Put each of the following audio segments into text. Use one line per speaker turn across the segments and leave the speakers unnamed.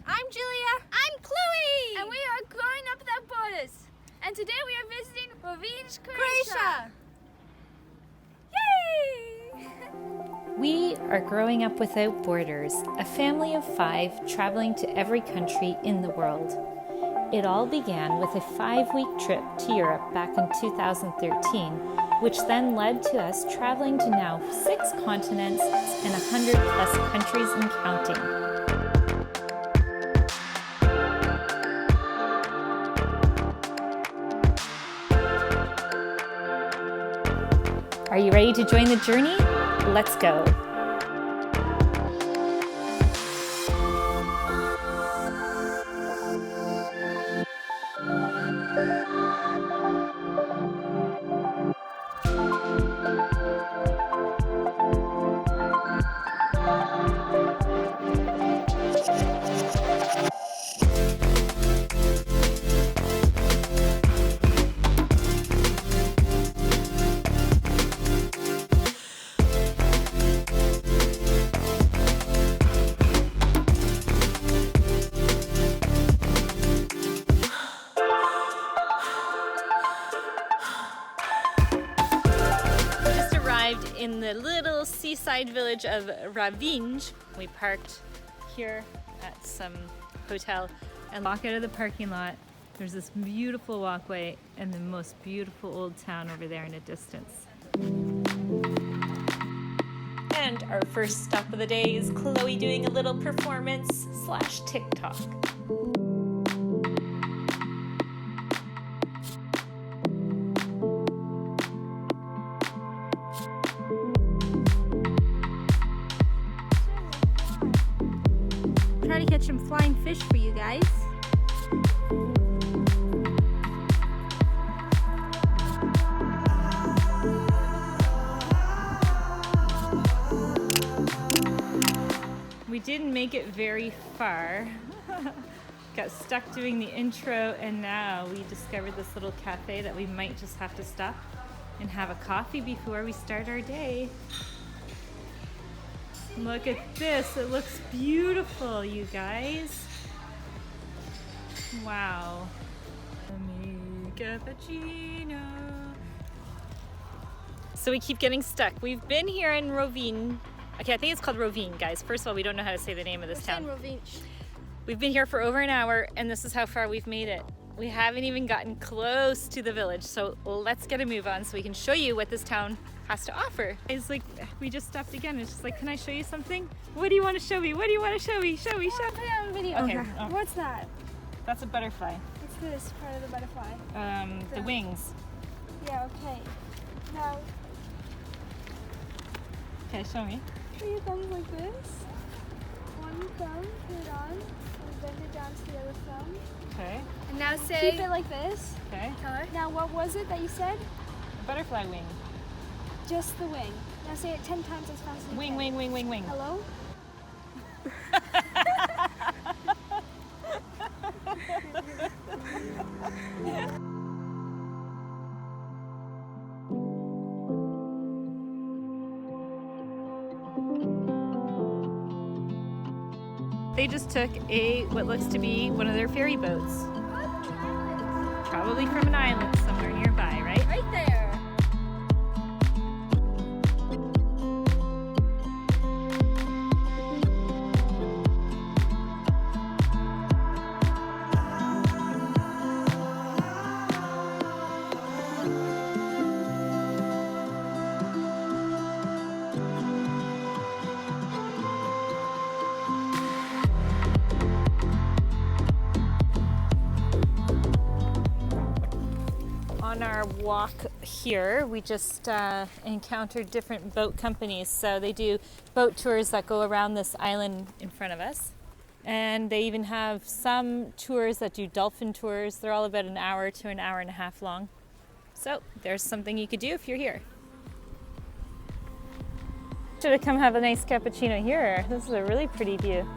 I'm Julia. I'm Chloe. And we are growing up without borders. And today we are visiting Rovinj Croatia. Yay!
We are growing up without borders, a family of 5 traveling to every country in the world. It all began with a 5-week trip to Europe back in 2013, which then led to us traveling to now 6 continents and 100 plus countries and counting. Are you ready to join the journey? Let's go. In the little seaside village of Rovinj. We parked here at some hotel and walk out of the parking lot. There's this beautiful walkway and the most beautiful old town over there in the distance. And our first stop of the day is Chloe doing a little performance / TikTok.
Try to catch some flying fish for you guys.
We didn't make it very far. Got stuck doing the intro, and now we discovered this little cafe that we might just have to stop and have a coffee before we start our day. Look at this, it looks beautiful, you guys. Wow. Cappuccino. So we keep getting stuck. We've been here in Rovinj. Okay, I think it's called Rovinj, guys. First of all, we don't know how to say the name of this town.
Rovinj.
We've been here for over an hour, and this is how far we've made it. We haven't even gotten close to the village, so let's get a move on so we can show you what this town has to offer. It's like, we just stopped again. It's just like, can I show you something? What do you want to show me? What do you want to show me? Show me, show me.
Put it on video.
Okay. Oh.
What's that?
That's a butterfly.
What's this part of the butterfly?
The wings.
Yeah, okay. Now,
Okay, show me.
put your thumbs like this. One thumb, put it on, and bend it down to the other thumb.
Okay.
And now say... Keep it like this.
Okay.
Now what was it that you said?
Butterfly wing.
Just the wing. Now say it 10 times as fast as you
Wing,
can.
wing, wing, wing, wing.
Hello?
They just took what looks to be one of their ferry boats. Probably from an island somewhere nearby, right?
Right there.
On our walk here, we just encountered different boat companies. So they do boat tours that go around this island in front of us. And they even have some tours that do dolphin tours. They're all about an hour to an hour and a half long. So there's something you could do if you're here. Should have come have a nice cappuccino here. This is a really pretty view.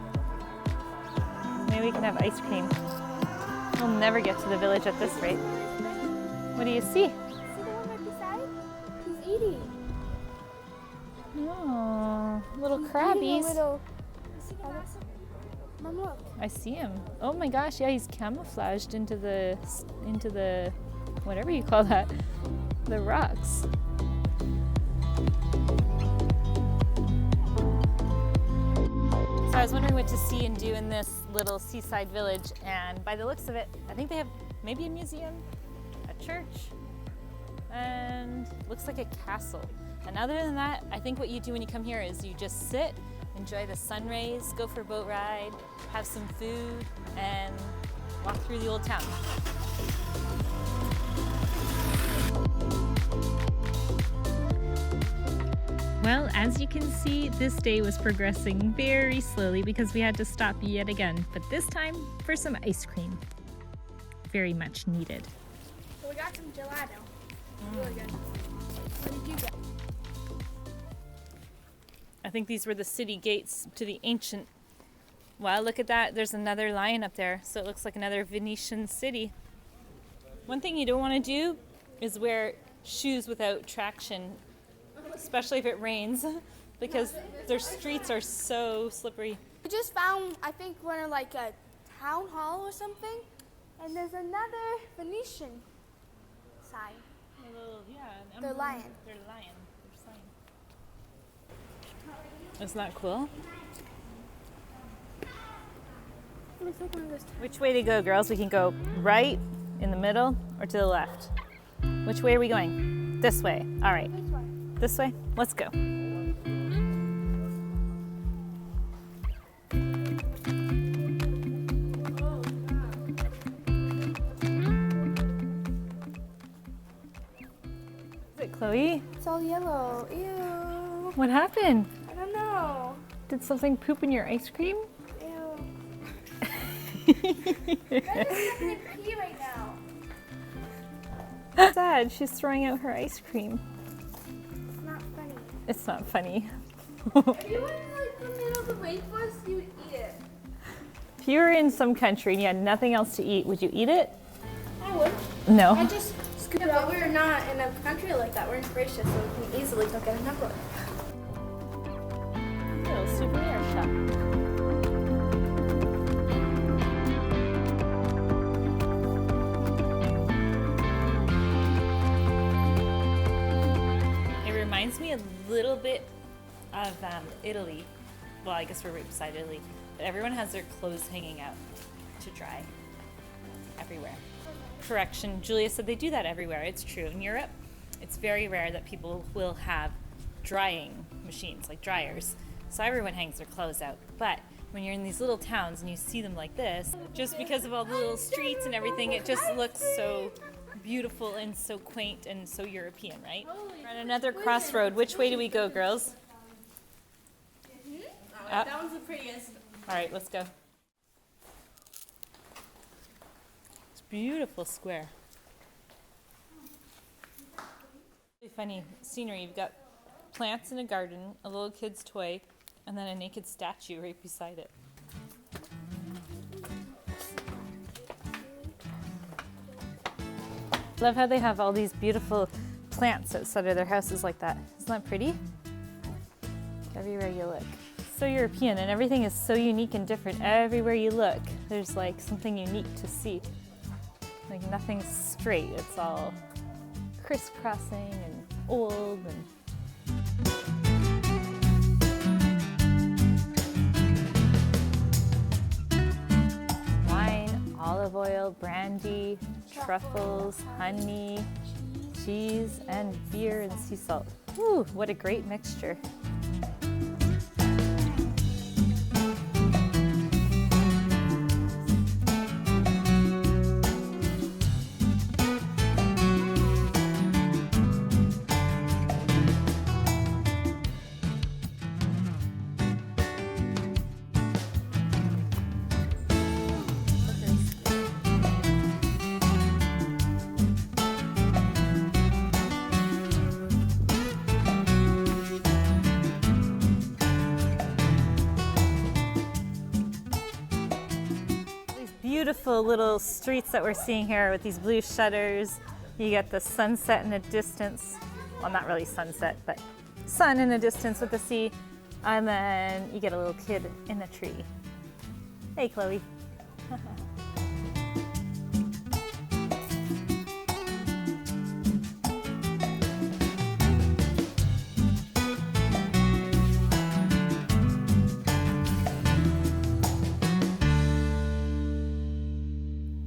Maybe we can have ice cream. We'll never get to the village at this rate. What do you see?
See the one right beside? He's eating.
Oh, little
He's
crabbies.
eating a little... Mom, look.
I see him. Oh my gosh, yeah, he's camouflaged into the whatever you call that, the rocks. So I was wondering what to see and do in this little seaside village, and by the looks of it, I think they have maybe a museum, a church, and looks like a castle. And other than that, I think what you do when you come here is you just sit, enjoy the sun rays, go for a boat ride, have some food, and walk through the old town. Well, as you can see, this day was progressing very slowly because we had to stop yet again, but this time for some ice cream. Very much needed.
So we got some gelato. Really good. What did you get?
I think these were the city gates to the ancient. Wow, look at that. There's another lion up there. So it looks like another Venetian city. One thing you don't want to do is wear shoes without traction, especially if it rains, because their streets are so slippery.
We just found, I think we're in like a town hall or something, and there's another Venetian sign. They're lion.
They're lion. Isn't that cool? Which way to go, girls? We can go right, in the middle, or to the left. Which way are we going? This way. All right. This way? Let's go. Is it Chloe?
It's all yellow. Ew.
What happened?
I don't know.
Did something poop in your ice cream?
Ew. I'm having to pee right now.
Sad, she's throwing out her ice cream.
It's not funny.
It's not funny.
If you were in like the middle of the rainforest, you would eat it.
If you were in some country and you had nothing else to eat, would you eat it?
I would.
No.
I just scoop it out. We're not in a country like that. We're in Croatia, so we can easily go get a number.
Little souvenir shop. It reminds me a little bit of Italy. Well, I guess we're right beside Italy. But everyone has their clothes hanging out to dry everywhere. Correction, Julia said they do that everywhere. It's true. In Europe, it's very rare that people will have drying machines, like dryers. So everyone hangs their clothes out. But when you're in these little towns and you see them like this, just because of all the little streets and everything, it just looks so beautiful and so quaint and so European, right? We're at another crossroad. Which way do we go, girls?
That one's the prettiest.
All right, let's go. It's a beautiful square. Really funny scenery. You've got plants in a garden, a little kid's toy, and then a naked statue right beside it. Love how they have all these beautiful plants outside of their houses like that. Isn't that pretty? Everywhere you look. So European, and everything is so unique and different everywhere you look. There's like something unique to see. Like nothing's straight. It's all crisscrossing and old and olive oil, brandy, truffles, honey, cheese, and beer and sea salt. Ooh, what a great mixture. Beautiful little streets that we're seeing here with these blue shutters. You get the sunset in the distance. Well, not really sunset, but sun in the distance with the sea. And then you get a little kid in the tree. Hey, Chloe.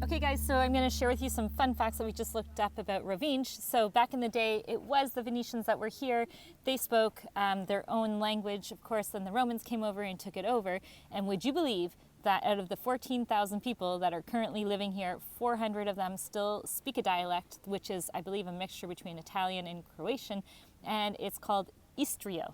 Okay guys, so I'm going to share with you some fun facts that we just looked up about Rovinj. So back in the day, it was the Venetians that were here. They spoke their own language, of course, then the Romans came over and took it over. And would you believe that out of the 14,000 people that are currently living here, 400 of them still speak a dialect, which is, I believe, a mixture between Italian and Croatian, and it's called Istria.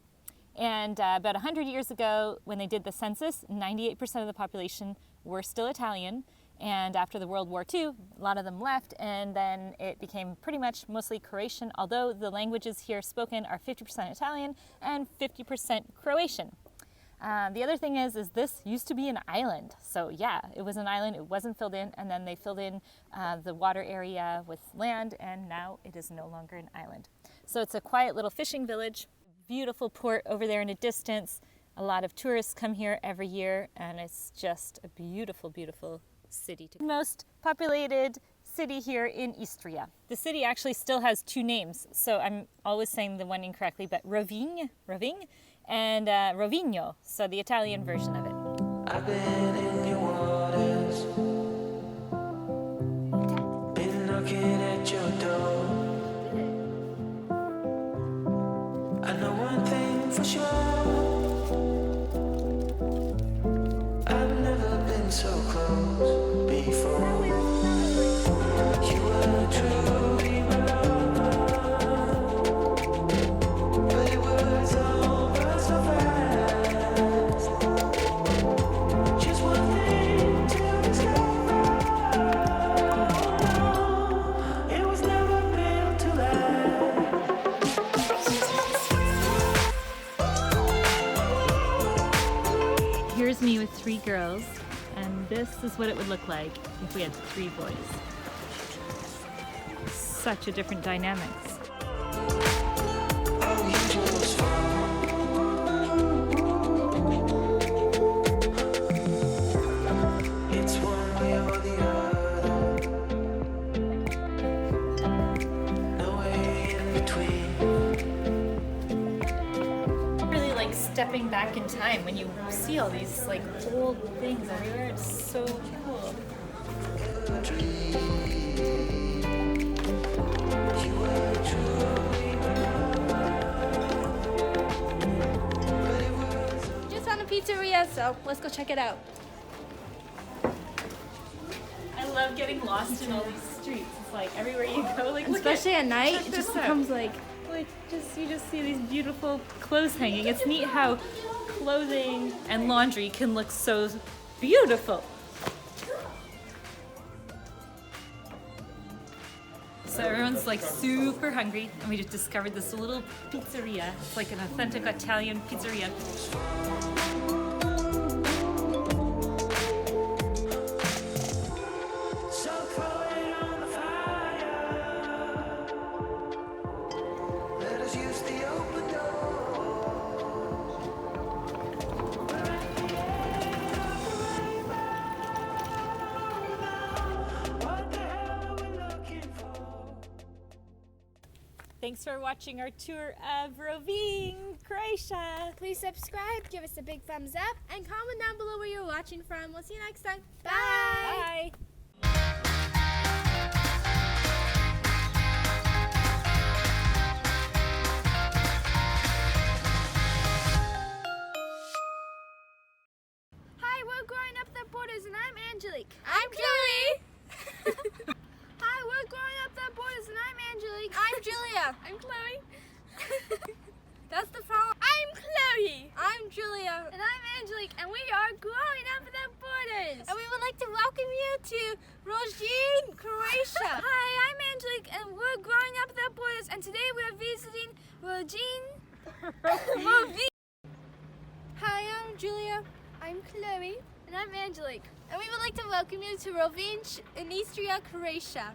And about 100 years ago, when they did the census, 98% of the population were still Italian. And after the World War II, a lot of them left, and then it became pretty much mostly Croatian, although the languages here spoken are 50% Italian and 50% Croatian. The other thing is this used to be an island. So yeah, it was an island, it wasn't filled in, and then they filled in the water area with land, and now it is no longer an island. So it's a quiet little fishing village, beautiful port over there in a distance. A lot of tourists come here every year, and it's just a beautiful, beautiful city. Most populated city here in Istria. The city actually still has two names, so I'm always saying the one incorrectly, but Rovinj, and Rovigno, so the Italian version of it.
I've been in your waters, been knocking at your door. I know one thing for sure, I've never been so close before. You were truly my love, but it was over so fast. Just one thing to discover, no, it was never built to last.
Here's me with 3 girls, and this is what it would look like if we had 3 boys. Such a different dynamics.
Oh, you just it's one way or the other, no way in between.
Really like stepping back in time when you see all these like old things everywhere. It's so cool.
Just found a pizzeria, so let's go check it out.
I love getting lost in all these streets. It's like everywhere you go, like
Especially at night,
check
it
this
just
out.
becomes like
you just see these beautiful clothes hanging. It's neat how clothing and laundry can look so beautiful. So everyone's like super hungry, and we just discovered this little pizzeria. It's like an authentic Italian pizzeria.
So throw it on the fire, let us use the open door. What the hell are we looking for?
Thanks for watching our tour of Rovinj Croatia.
Please subscribe, give us a big thumbs up, and comment down below where you're watching from. We'll see you next time. Bye!
Bye.
Hi, we're growing up the borders, and I'm Angelique. I'm Chloe. Hi, we're growing up the borders, and I'm Angelique. I'm Julia. I'm Chloe. That's the problem. I'm Chloe. I'm Julia. And I'm Angelique, and we are growing up the borders. And we would like to welcome you to Rovinj, Croatia. Hi, I'm Angelique, and we're growing up the borders, and today we're visiting Rovinj. Hi, I'm Julia. I'm Chloe. And I'm Angelique. And we would like to welcome you to Rovinj in Istria, Croatia.